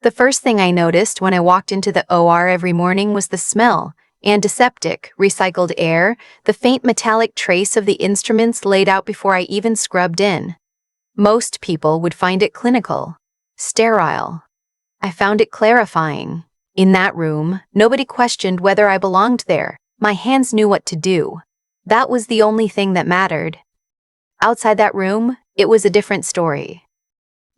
The first thing I noticed when I walked into the OR every morning was the smell. Antiseptic, recycled air, the faint metallic trace of the instruments laid out before I even scrubbed in. Most people would find it clinical, sterile. I found it clarifying. In that room, nobody questioned whether I belonged there. My hands knew what to do. That was the only thing that mattered. Outside that room, it was a different story.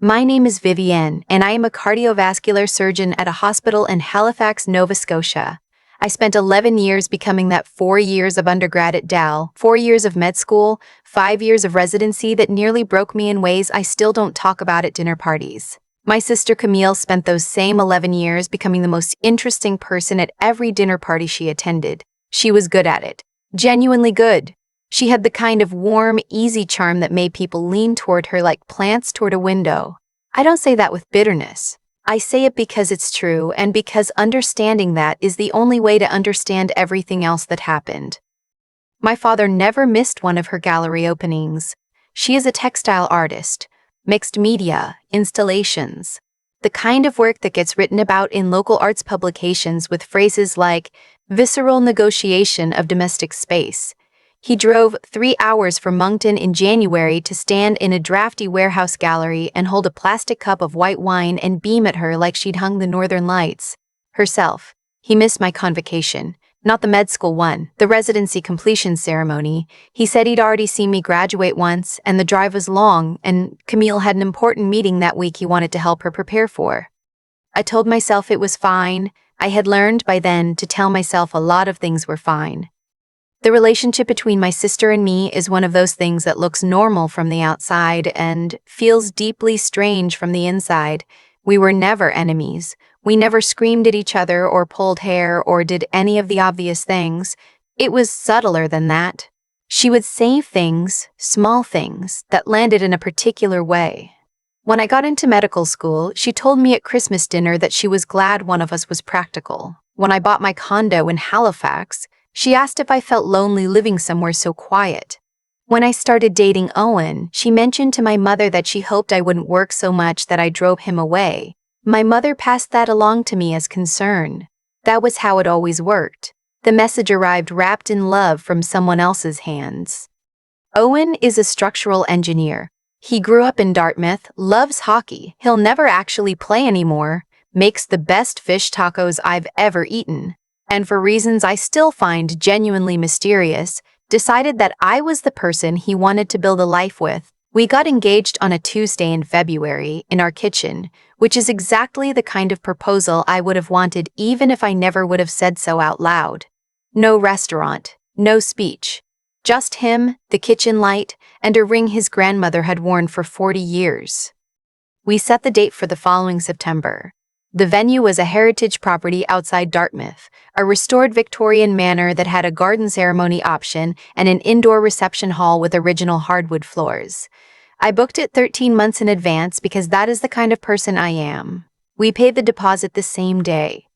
My name is Vivienne, and I am a cardiovascular surgeon at a hospital in Halifax, Nova Scotia. I spent 11 years becoming that 4 years of undergrad at Dal, 4 years of med school, 5 years of residency that nearly broke me in ways I still don't talk about at dinner parties. My sister Camille spent those same 11 years becoming the most interesting person at every dinner party she attended. She was good at it. Genuinely good. She had the kind of warm, easy charm that made people lean toward her like plants toward a window. I don't say that with bitterness. I say it because it's true, and because understanding that is the only way to understand everything else that happened. My father never missed one of her gallery openings. She is a textile artist, mixed media, installations. The kind of work that gets written about in local arts publications with phrases like visceral negotiation of domestic space. He drove 3 hours from Moncton in January to stand in a drafty warehouse gallery and hold a plastic cup of white wine and beam at her like she'd hung the Northern Lights. Herself. He missed my convocation. Not the med school one, the residency completion ceremony. He said he'd already seen me graduate once, and the drive was long, and Camille had an important meeting that week he wanted to help her prepare for. I told myself it was fine. I had learned by then to tell myself a lot of things were fine. The relationship between my sister and me is one of those things that looks normal from the outside and feels deeply strange from the inside. We were never enemies. We never screamed at each other or pulled hair or did any of the obvious things. It was subtler than that. She would say things, small things, that landed in a particular way. When I got into medical school, she told me at Christmas dinner that she was glad one of us was practical. When I bought my condo in Halifax, she asked if I felt lonely living somewhere so quiet. When I started dating Owen, she mentioned to my mother that she hoped I wouldn't work so much that I drove him away. My mother passed that along to me as concern. That was how it always worked. The message arrived wrapped in love from someone else's hands. Owen is a structural engineer. He grew up in Dartmouth, loves hockey, he'll never actually play anymore, makes the best fish tacos I've ever eaten, and for reasons I still find genuinely mysterious, decided that I was the person he wanted to build a life with. We got engaged on a Tuesday in February in our kitchen, which is exactly the kind of proposal I would have wanted even if I never would have said so out loud. No restaurant, no speech. Just him, the kitchen light, and a ring his grandmother had worn for 40 years. We set the date for the following September. The venue was a heritage property outside Dartmouth, a restored Victorian manor that had a garden ceremony option and an indoor reception hall with original hardwood floors. I booked it 13 months in advance because that is the kind of person I am. We paid the deposit the same day.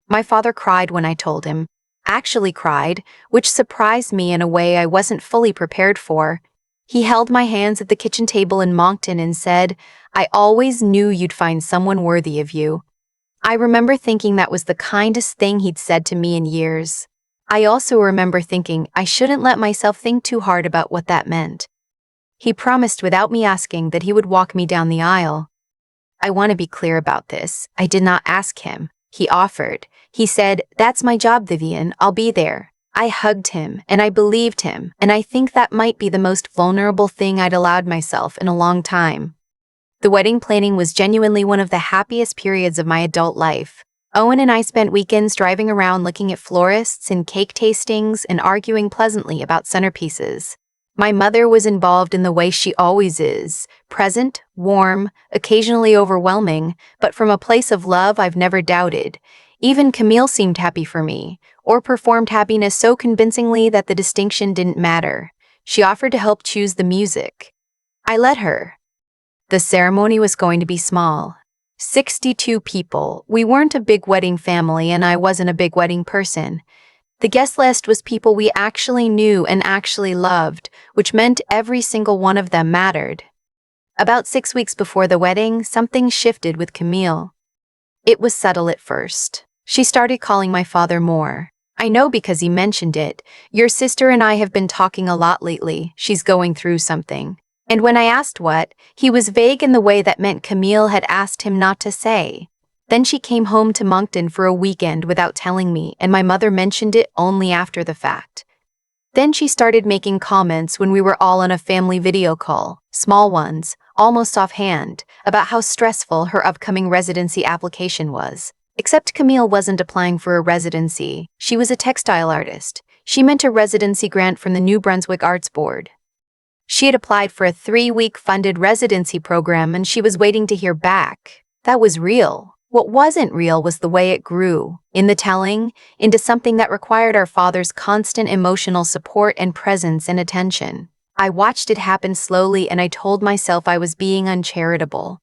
My father cried when I told him, actually cried, which surprised me in a way I wasn't fully prepared for. He held my hands at the kitchen table in Moncton and said, "I always knew you'd find someone worthy of you." I remember thinking that was the kindest thing he'd said to me in years. I also remember thinking I shouldn't let myself think too hard about what that meant. He promised without me asking that he would walk me down the aisle. I want to be clear about this. I did not ask him. He offered. He said, "That's my job, Vivienne. I'll be there." I hugged him, and I believed him, and I think that might be the most vulnerable thing I'd allowed myself in a long time. The wedding planning was genuinely one of the happiest periods of my adult life. Owen and I spent weekends driving around looking at florists and cake tastings and arguing pleasantly about centerpieces. My mother was involved in the way she always is, present, warm, occasionally overwhelming, but from a place of love I've never doubted. Even Camille seemed happy for me, or performed happiness so convincingly that the distinction didn't matter. She offered to help choose the music. I let her. The ceremony was going to be small. 62 people. We weren't a big wedding family, and I wasn't a big wedding person. The guest list was people we actually knew and actually loved, which meant every single one of them mattered. About 6 weeks before the wedding, something shifted with Camille. It was subtle at first. She started calling my father more. I know because he mentioned it. Your sister and I have been talking a lot lately. She's going through something. And when I asked what, he was vague in the way that meant Camille had asked him not to say. Then she came home to Moncton for a weekend without telling me, and my mother mentioned it only after the fact. Then she started making comments when we were all on a family video call, small ones, almost offhand, about how stressful her upcoming residency application was. Except Camille wasn't applying for a residency. She was a textile artist. She meant a residency grant from the New Brunswick Arts Board. She had applied for a 3-week funded residency program and she was waiting to hear back. That was real. What wasn't real was the way it grew, in the telling, into something that required our father's constant emotional support and presence and attention. I watched it happen slowly and I told myself I was being uncharitable.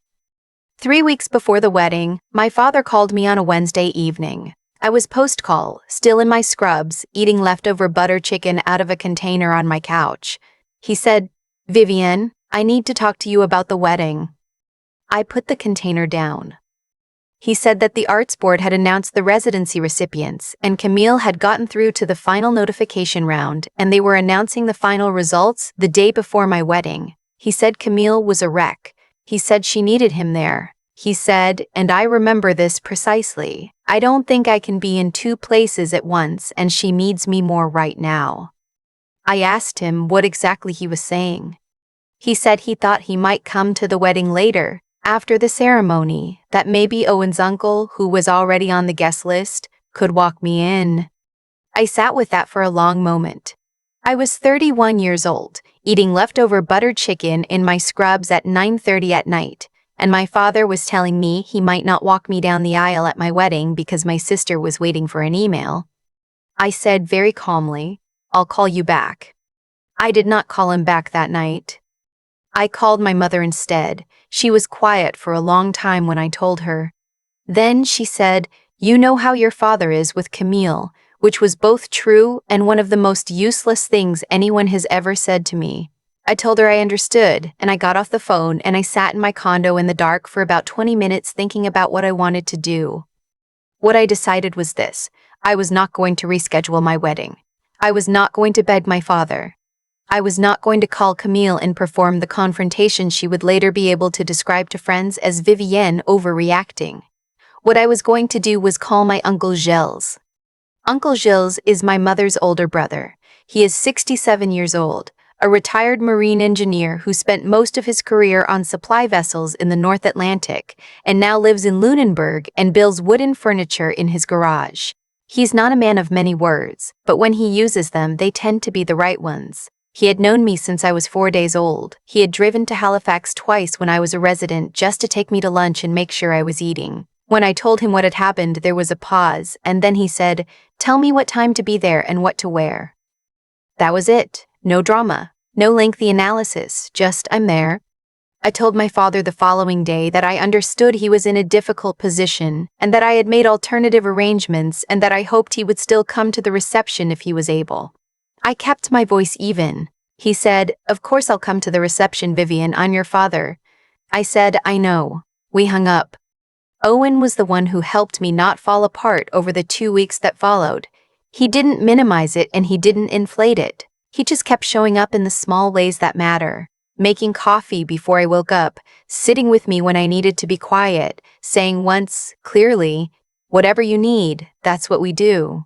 3 weeks before the wedding, my father called me on a Wednesday evening. I was post-call, still in my scrubs, eating leftover butter chicken out of a container on my couch. He said, "Vivienne, I need to talk to you about the wedding." I put the container down. He said that the Arts Board had announced the residency recipients, and Camille had gotten through to the final notification round, and they were announcing the final results the day before my wedding. He said Camille was a wreck. He said she needed him there. He said, and I remember this precisely, "I don't think I can be in 2 places at once, and she needs me more right now." I asked him what exactly he was saying. He said he thought he might come to the wedding later, after the ceremony, that maybe Owen's uncle, who was already on the guest list, could walk me in. I sat with that for a long moment. I was 31 years old, eating leftover buttered chicken in my scrubs at 9:30 at night, and my father was telling me he might not walk me down the aisle at my wedding because my sister was waiting for an email. I said very calmly, "I'll call you back." I did not call him back that night. I called my mother instead. She was quiet for a long time when I told her. Then she said, "You know how your father is with Camille," which was both true and one of the most useless things anyone has ever said to me. I told her I understood, and I got off the phone and I sat in my condo in the dark for about 20 minutes thinking about what I wanted to do. What I decided was this: I was not going to reschedule my wedding. I was not going to beg my father. I was not going to call Camille and perform the confrontation she would later be able to describe to friends as Vivienne overreacting. What I was going to do was call my Uncle Gilles. Uncle Gilles is my mother's older brother. He is 67 years old, a retired marine engineer who spent most of his career on supply vessels in the North Atlantic and now lives in Lunenburg and builds wooden furniture in his garage. He's not a man of many words, but when he uses them, they tend to be the right ones. He had known me since I was 4 days old. He had driven to Halifax twice when I was a resident just to take me to lunch and make sure I was eating. When I told him what had happened, there was a pause, and then he said, "Tell me what time to be there and what to wear." That was it. No drama. No lengthy analysis. Just, "I'm there." I told my father the following day that I understood he was in a difficult position and that I had made alternative arrangements and that I hoped he would still come to the reception if he was able. I kept my voice even. He said, "Of course I'll come to the reception, Vivienne. I'm your father." I said, "I know." We hung up. Owen was the one who helped me not fall apart over the 2 weeks that followed. He didn't minimize it and he didn't inflate it. He just kept showing up in the small ways that matter. Making coffee before I woke up, sitting with me when I needed to be quiet, saying once, clearly, "Whatever you need, that's what we do."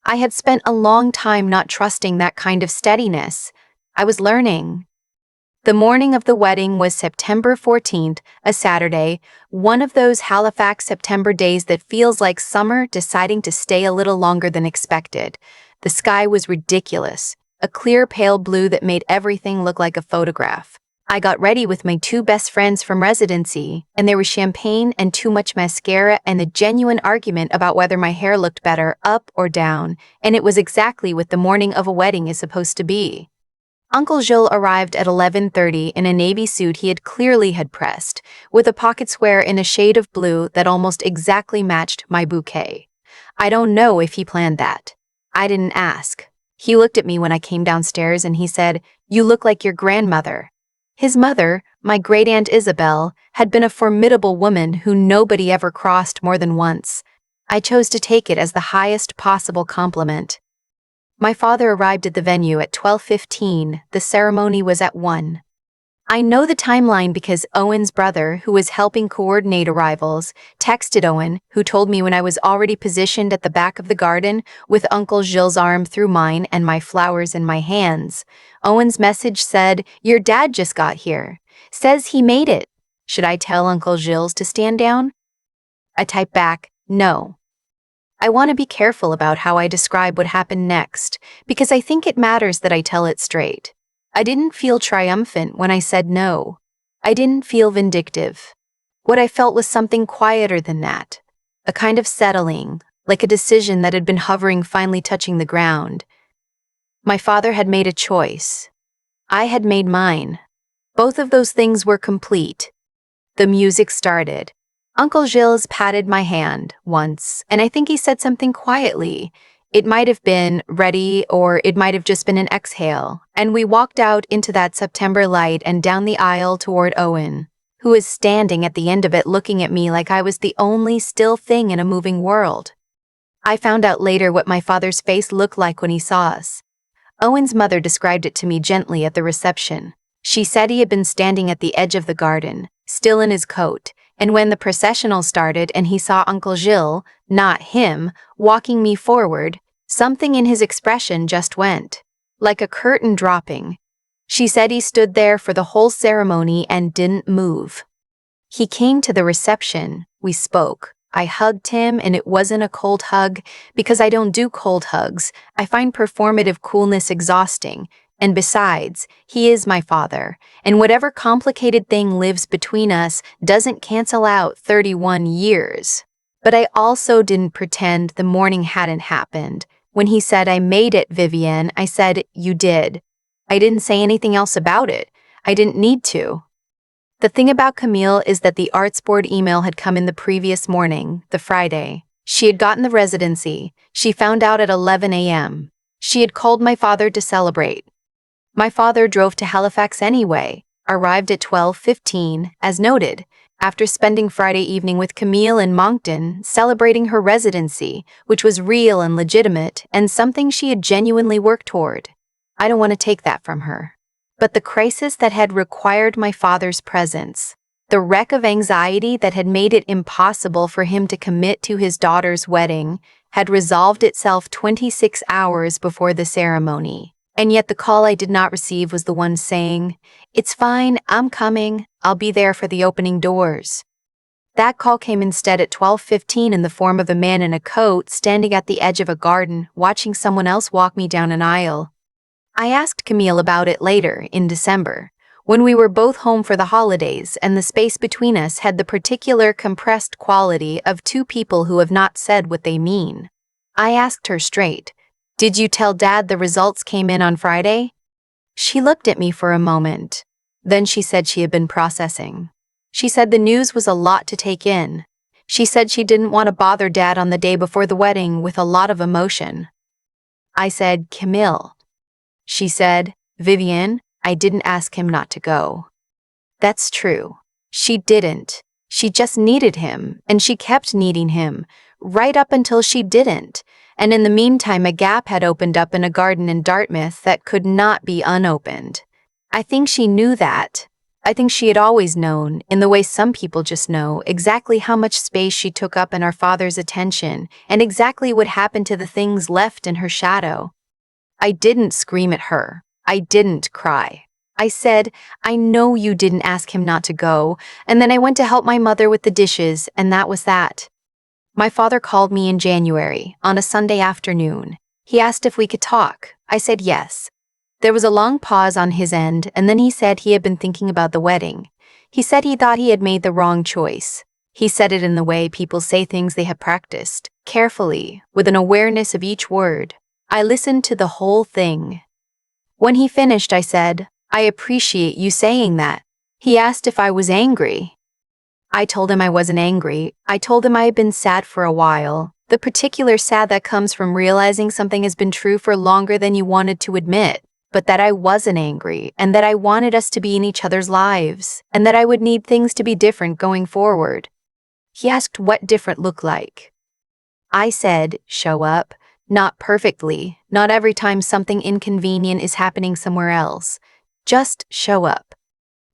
I had spent a long time not trusting that kind of steadiness. I was learning. The morning of the wedding was September 14th, a Saturday, one of those Halifax September days that feels like summer deciding to stay a little longer than expected. The sky was ridiculous, a clear pale blue that made everything look like a photograph. I got ready with my 2 best friends from residency, and there was champagne and too much mascara and a genuine argument about whether my hair looked better up or down, and it was exactly what the morning of a wedding is supposed to be. Uncle Gilles arrived at 11:30 in a navy suit he had clearly had pressed, with a pocket square in a shade of blue that almost exactly matched my bouquet. I don't know if he planned that. I didn't ask. He looked at me when I came downstairs and he said, "You look like your grandmother." His mother, my great-aunt Isabel, had been a formidable woman who nobody ever crossed more than once. I chose to take it as the highest possible compliment. My father arrived at the venue at 12:15. The ceremony was at 1. I know the timeline because Owen's brother, who was helping coordinate arrivals, texted Owen, who told me when I was already positioned at the back of the garden with Uncle Gilles' arm through mine and my flowers in my hands. Owen's message said, "Your dad just got here. Says he made it. Should I tell Uncle Gilles to stand down?" I typed back, "No." I want to be careful about how I describe what happened next, because I think it matters that I tell it straight. I didn't feel triumphant when I said no. I didn't feel vindictive. What I felt was something quieter than that, a kind of settling, like a decision that had been hovering finally touching the ground. My father had made a choice. I had made mine. Both of those things were complete. The music started. Uncle Gilles patted my hand once, and I think he said something quietly. It might have been ready, or it might have just been an exhale, and we walked out into that September light and down the aisle toward Owen, who was standing at the end of it looking at me like I was the only still thing in a moving world. I found out later what my father's face looked like when he saw us. Owen's mother described it to me gently at the reception. She said he had been standing at the edge of the garden, still in his coat, and when the processional started and he saw Uncle Gilles, not him, walking me forward, something in his expression just went, like a curtain dropping. She said he stood there for the whole ceremony and didn't move. He came to the reception, we spoke. I hugged him, and it wasn't a cold hug, because I don't do cold hugs. I find performative coolness exhausting. And besides, he is my father, and whatever complicated thing lives between us doesn't cancel out 31 years. But I also didn't pretend the morning hadn't happened. When he said, "I made it, Vivienne," I said, "You did." I didn't say anything else about it. I didn't need to. The thing about Camille is that the arts board email had come in the previous morning, the Friday. She had gotten the residency. She found out at 11 a.m. She had called my father to celebrate. My father drove to Halifax anyway, arrived at 12:15, as noted, after spending Friday evening with Camille in Moncton, celebrating her residency, which was real and legitimate, and something she had genuinely worked toward. I don't want to take that from her. But the crisis that had required my father's presence, the wreck of anxiety that had made it impossible for him to commit to his daughter's wedding, had resolved itself 26 hours before the ceremony. And yet the call I did not receive was the one saying, "It's fine, I'm coming, I'll be there for the opening doors." That call came instead at 12:15 in the form of a man in a coat standing at the edge of a garden, watching someone else walk me down an aisle. I asked Camille about it later, in December, when we were both home for the holidays and the space between us had the particular compressed quality of two people who have not said what they mean. I asked her straight, "Did you tell Dad the results came in on Friday?" She looked at me for a moment. Then she said she had been processing. She said the news was a lot to take in. She said she didn't want to bother Dad on the day before the wedding with a lot of emotion. I said, "Camille." She said, "Vivienne, I didn't ask him not to go." That's true. She didn't. She just needed him, and she kept needing him, right up until she didn't. And in the meantime, a gap had opened up in a garden in Dartmouth that could not be unopened. I think she knew that. I think she had always known, in the way some people just know, exactly how much space she took up in our father's attention, and exactly what happened to the things left in her shadow. I didn't scream at her. I didn't cry. I said, "I know you didn't ask him not to go," and then I went to help my mother with the dishes, and that was that. My father called me in January, on a Sunday afternoon. He asked if we could talk. I said yes. There was a long pause on his end, and then he said he had been thinking about the wedding. He said he thought he had made the wrong choice. He said it in the way people say things they have practiced, carefully, with an awareness of each word. I listened to the whole thing. When he finished, I said, "I appreciate you saying that." He asked if I was angry. I told him I wasn't angry. I told him I had been sad for a while, the particular sad that comes from realizing something has been true for longer than you wanted to admit. but that I wasn't angry, and that I wanted us to be in each other's lives, and that I would need things to be different going forward. He asked what different looked like. I said, show up, not perfectly, not every time something inconvenient is happening somewhere else. Just show up.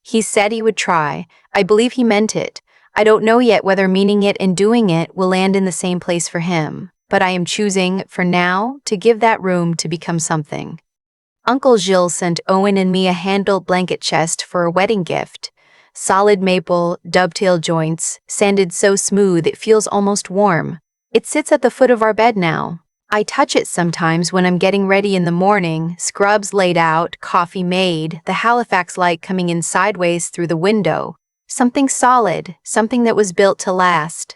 He said he would try. I believe he meant it. I don't know yet whether meaning it and doing it will land in the same place for him, but I am choosing, for now, to give that room to become something. Uncle Gilles sent Owen and me a handled blanket chest for a wedding gift. Solid maple, dovetail joints, sanded so smooth it feels almost warm. It sits at the foot of our bed now. I touch it sometimes when I'm getting ready in the morning, scrubs laid out, coffee made, the Halifax light coming in sideways through the window. Something solid, something that was built to last.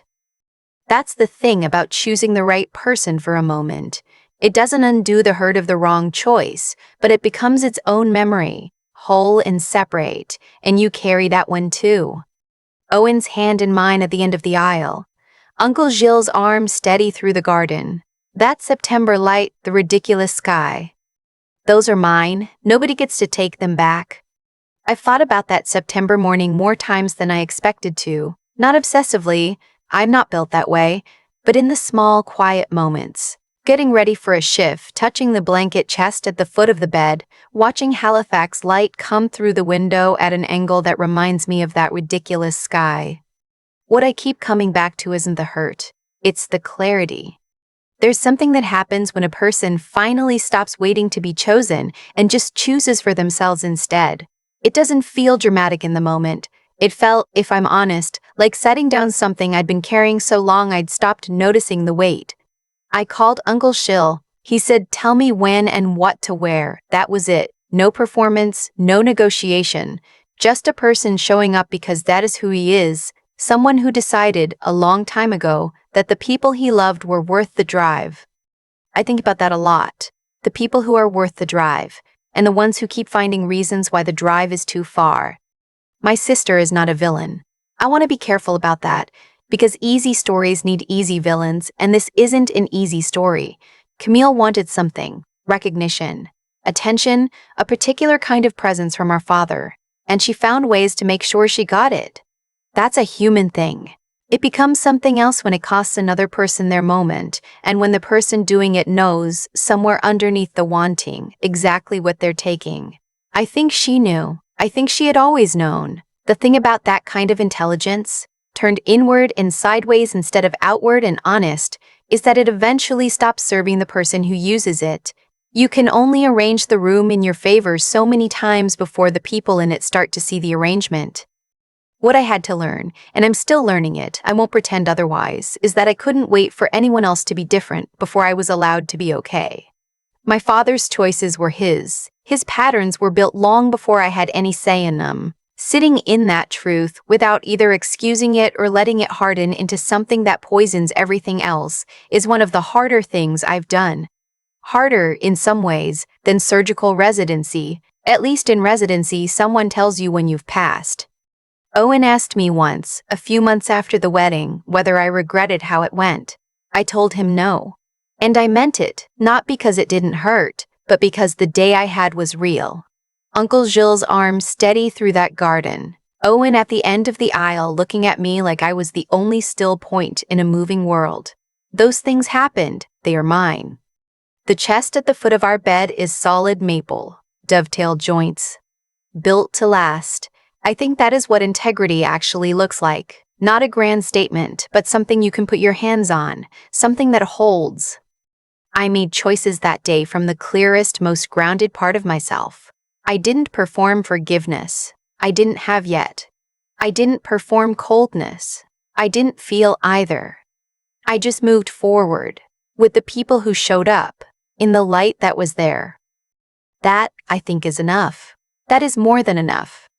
That's the thing about choosing the right person for a moment. It doesn't undo the hurt of the wrong choice, but it becomes its own memory, whole and separate, and you carry that one too. Owen's hand in mine at the end of the aisle. Uncle Gilles' arm steady through the garden. That September light, the ridiculous sky. Those are mine. Nobody gets to take them back. I've thought about that September morning more times than I expected to. Not obsessively, I'm not built that way, but in the small, quiet moments. Getting ready for a shift, touching the blanket chest at the foot of the bed, watching Halifax light come through the window at an angle that reminds me of that ridiculous sky. What I keep coming back to isn't the hurt, it's the clarity. There's something that happens when a person finally stops waiting to be chosen and just chooses for themselves instead. It doesn't feel dramatic in the moment. It felt, if I'm honest, like setting down something I'd been carrying so long I'd stopped noticing the weight. I called Uncle Gilles. He said, tell me when and what to wear. That was it. No performance, no negotiation. Just a person showing up because that is who he is. Someone who decided, a long time ago, that the people he loved were worth the drive. I think about that a lot. The people who are worth the drive, and the ones who keep finding reasons why the drive is too far. My sister is not a villain. I want to be careful about that, because easy stories need easy villains, and this isn't an easy story. Camille wanted something, recognition, attention, a particular kind of presence from our father, and she found ways to make sure she got it. That's a human thing. It becomes something else when it costs another person their moment, and when the person doing it knows, somewhere underneath the wanting, exactly what they're taking. I think she knew. I think she had always known. The thing about that kind of intelligence, turned inward and sideways instead of outward and honest, is that it eventually stops serving the person who uses it. You can only arrange the room in your favor so many times before the people in it start to see the arrangement. What I had to learn, and I'm still learning it, I won't pretend otherwise, is that I couldn't wait for anyone else to be different before I was allowed to be okay. My father's choices were his. His patterns were built long before I had any say in them. Sitting in that truth without either excusing it or letting it harden into something that poisons everything else is one of the harder things I've done. Harder, in some ways, than surgical residency. At least in residency, someone tells you when you've passed. Owen asked me once, a few months after the wedding, whether I regretted how it went. I told him no. And I meant it, not because it didn't hurt, but because the day I had was real. Uncle Gilles' arm steady through that garden. Owen at the end of the aisle looking at me like I was the only still point in a moving world. Those things happened, they are mine. The chest at the foot of our bed is solid maple, dovetail joints. Built to last. I think that is what integrity actually looks like. Not a grand statement, but something you can put your hands on, something that holds. I made choices that day from the clearest, most grounded part of myself. I didn't perform forgiveness. I didn't have yet. I didn't perform coldness. I didn't feel either. I just moved forward, with the people who showed up, in the light that was there. That, I think, is enough. That is more than enough.